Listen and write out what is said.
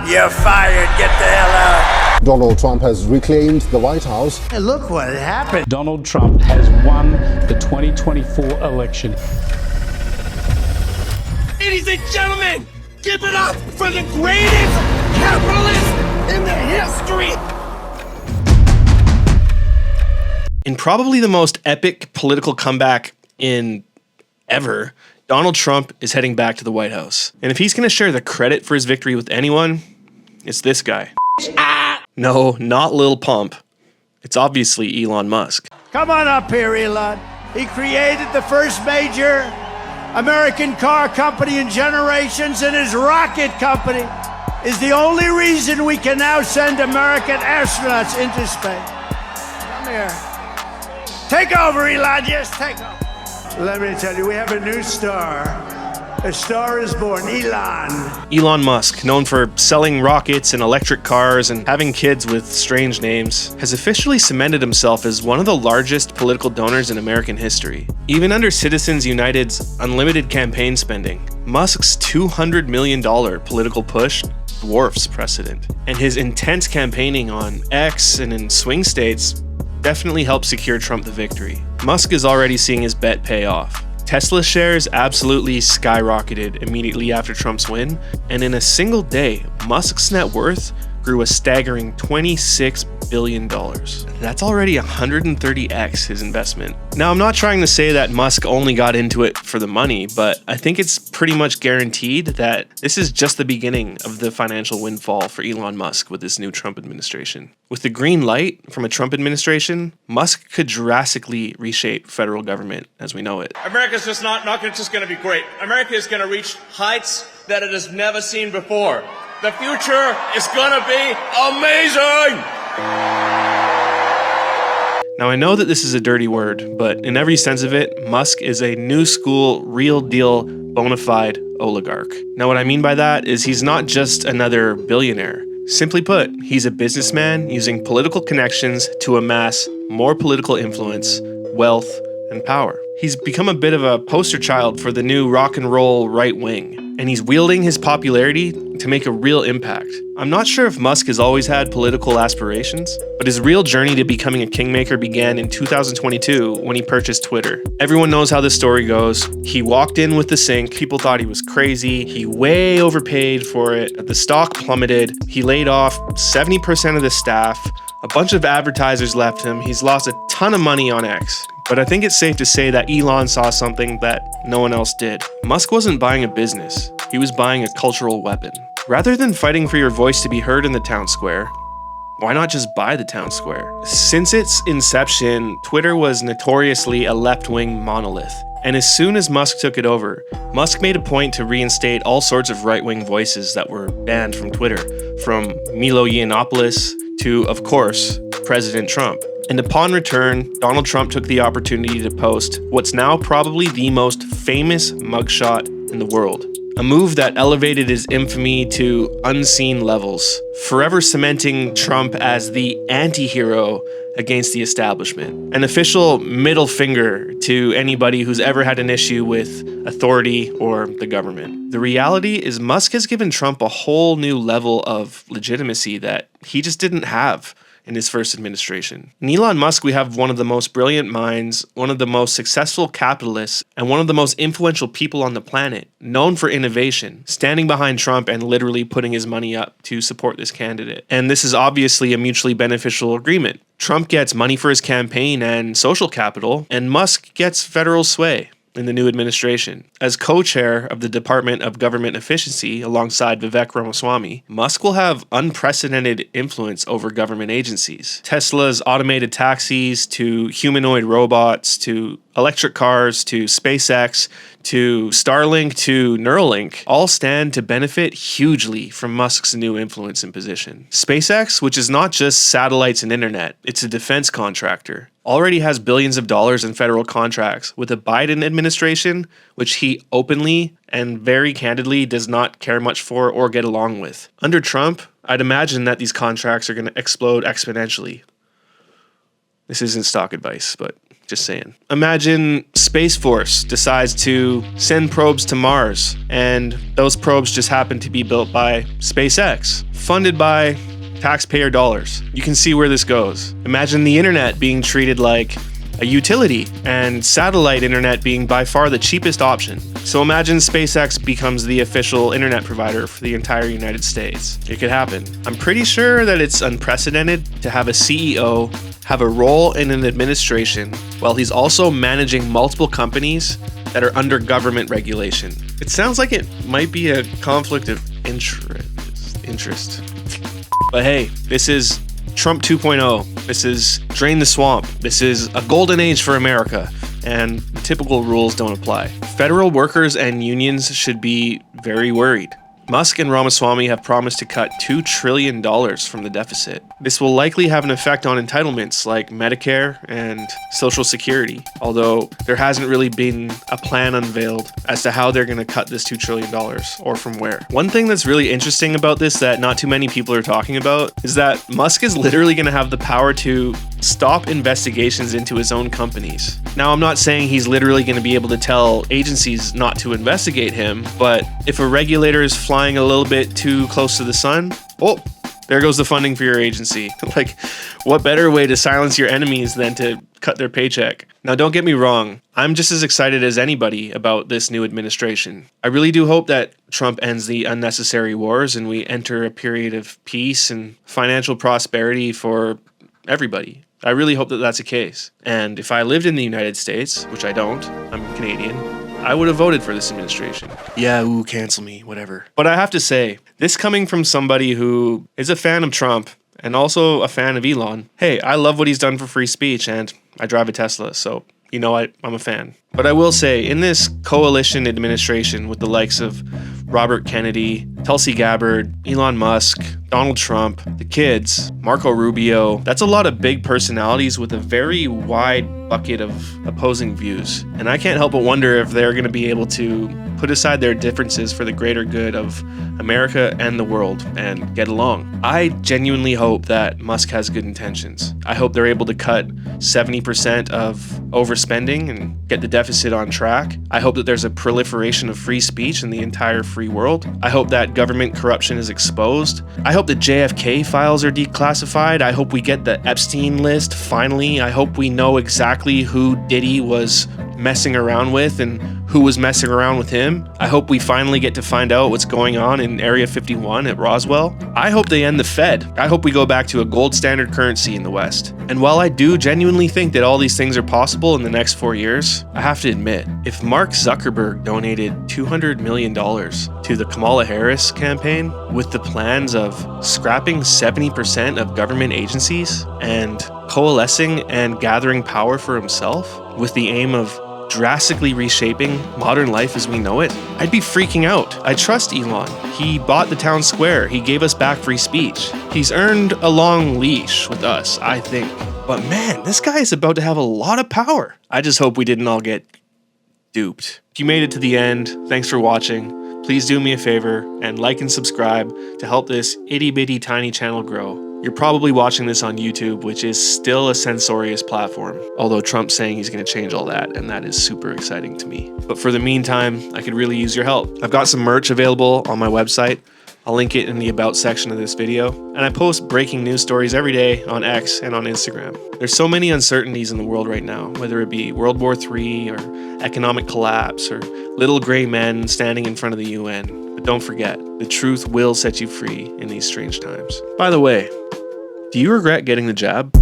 You're fired. Get the hell out. Donald Trump has reclaimed the White House. And look what happened. Donald Trump has won the 2024 election. Ladies and gentlemen, give it up for the greatest capitalist in the history. In probably the most epic political comeback in ever, Donald Trump is heading back to the White House. And if he's going to share the credit for his victory with anyone, it's this guy. No, not Lil Pump. It's obviously Elon Musk. Come on up here, Elon. He created the first major American car company in generations, and his rocket company is the only reason we can now send American astronauts into space. Come here. Take over, Elon. Yes, take over. Let me tell you, we have a new star. A star is born, Elon. Elon Musk, known for selling rockets and electric cars and having kids with strange names, has officially cemented himself as one of the largest political donors in American history. Even under Citizens United's unlimited campaign spending, Musk's $200 million political push dwarfs precedent. And his intense campaigning on X and in swing states definitely helped secure Trump the victory. Musk is already seeing his bet pay off. Tesla shares absolutely skyrocketed immediately after Trump's win, and in a single day, Musk's net worth grew a staggering $26 billion. That's already 130x his investment. Now, I'm not trying to say that Musk only got into it for the money, but I think it's pretty much guaranteed that this is just the beginning of the financial windfall for Elon Musk with this new Trump administration. With the green light from a Trump administration, Musk could drastically reshape federal government as we know it. America's just not just going to be great. America is going to reach heights that it has never seen before. The future is going to be amazing! Now, I know that this is a dirty word, but in every sense of it, Musk is a new school, real deal, bona fide oligarch. Now, what I mean by that is he's not just another billionaire. Simply put, he's a businessman using political connections to amass more political influence, wealth, and power. He's become a bit of a poster child for the new rock and roll right wing, and he's wielding his popularity to make a real impact. I'm not sure if Musk has always had political aspirations, but his real journey to becoming a kingmaker began in 2022 when he purchased Twitter. Everyone knows how this story goes. He walked in with the sink. People thought he was crazy. He way overpaid for it. The stock plummeted. He laid off 70% of the staff. A bunch of advertisers left him. He's lost a ton of money on X. But I think it's safe to say that Elon saw something that no one else did. Musk wasn't buying a business. He was buying a cultural weapon. Rather than fighting for your voice to be heard in the town square, why not just buy the town square? Since its inception, Twitter was notoriously a left-wing monolith. And as soon as Musk took it over, Musk made a point to reinstate all sorts of right-wing voices that were banned from Twitter, from Milo Yiannopoulos to, of course, President Trump. And upon return, Donald Trump took the opportunity to post what's now probably the most famous mugshot in the world. A move that elevated his infamy to unseen levels, forever cementing Trump as the anti-hero against the establishment. An official middle finger to anybody who's ever had an issue with authority or the government. The reality is Musk has given Trump a whole new level of legitimacy that he just didn't have in his first administration. In Elon Musk, we have one of the most brilliant minds, one of the most successful capitalists, and one of the most influential people on the planet, known for innovation, standing behind Trump and literally putting his money up to support this candidate. And this is obviously a mutually beneficial agreement. Trump gets money for his campaign and social capital, and Musk gets federal sway in the new administration. As co-chair of the Department of Government Efficiency alongside Vivek Ramaswamy, Musk will have unprecedented influence over government agencies. Tesla's automated taxis to humanoid robots to electric cars to SpaceX to Starlink to Neuralink all stand to benefit hugely from Musk's new influence and position. SpaceX, which is not just satellites and internet, it's a defense contractor, already has billions of dollars in federal contracts with a Biden administration, which he openly and very candidly does not care much for or get along with. Under Trump, I'd imagine that these contracts are going to explode exponentially. This isn't stock advice, but Just saying. Imagine Space Force decides to send probes to Mars, and those probes just happen to be built by SpaceX, funded by taxpayer dollars. You can see where this goes. Imagine the internet being treated like a utility, and satellite internet being by far the cheapest option. So imagine SpaceX becomes the official internet provider for the entire United States. It could happen. I'm pretty sure that it's unprecedented to have a CEO have a role in an administration while he's also managing multiple companies that are under government regulation. It sounds like it might be a conflict of interest. But hey, this is Trump 2.0. This is drain the swamp. This is a golden age for America, and typical rules don't apply. Federal workers and unions should be very worried. Musk and Ramaswamy have promised to cut $2 trillion from the deficit. This will likely have an effect on entitlements like Medicare and Social Security, although there hasn't really been a plan unveiled as to how they're going to cut this $2 trillion or from where. One thing that's really interesting about this that not too many people are talking about is that Musk is literally going to have the power to stop investigations into his own companies. Now, I'm not saying he's literally going to be able to tell agencies not to investigate him, but if a regulator is flying a little bit too close to the sun, oh, there goes the funding for your agency. Like, what better way to silence your enemies than to cut their paycheck? Now, don't get me wrong. I'm just as excited as anybody about this new administration. I really do hope that Trump ends the unnecessary wars and we enter a period of peace and financial prosperity for everybody. I really hope that that's the case. And if I lived in the United States, which I don't, I'm Canadian, I would have voted for this administration. Yeah, ooh, cancel me, whatever. But I have to say, this coming from somebody who is a fan of Trump and also a fan of Elon, hey, I love what he's done for free speech and I drive a Tesla, so you know I'm a fan. But I will say, in this coalition administration with the likes of Robert Kennedy, Tulsi Gabbard, Elon Musk, Donald Trump, the kids, Marco Rubio, that's a lot of big personalities with a very wide bucket of opposing views. And I can't help but wonder if they're going to be able to put aside their differences for the greater good of America and the world and get along. I genuinely hope that Musk has good intentions. I hope they're able to cut 70% of overspending and get the deficit on track. I hope that there's a proliferation of free speech in the entire free world. I hope that government corruption is exposed. I hope the JFK files are declassified. I hope we get the Epstein list finally. I hope we know exactly who Diddy was messing around with and who was messing around with him. I hope we finally get to find out what's going on in Area 51 at Roswell. I hope they end the Fed. I hope we go back to a gold standard currency in the West. And while I do genuinely think that all these things are possible in the next 4 years, I have to admit, if Mark Zuckerberg donated $200 million to the Kamala Harris campaign with the plans of scrapping 70% of government agencies and coalescing and gathering power for himself with the aim of drastically reshaping modern life as we know it, I'd be freaking out. I trust Elon. He bought the town square. He gave us back free speech. He's earned a long leash with us, I think. But man, this guy is about to have a lot of power. I just hope we didn't all get duped. If you made it to the end, thanks for watching. Please do me a favor and like and subscribe to help this itty bitty tiny channel grow. You're probably watching this on YouTube, which is still a censorious platform, although Trump's saying he's going to change all that, and that is super exciting to me. But for the meantime, I could really use your help. I've got some merch available on my website. I'll link it in the About section of this video. And I post breaking news stories every day on X and on Instagram. There's so many uncertainties in the world right now, whether it be World War III or economic collapse or little gray men standing in front of the UN. But don't forget, the truth will set you free in these strange times. By the way, do you regret getting the jab?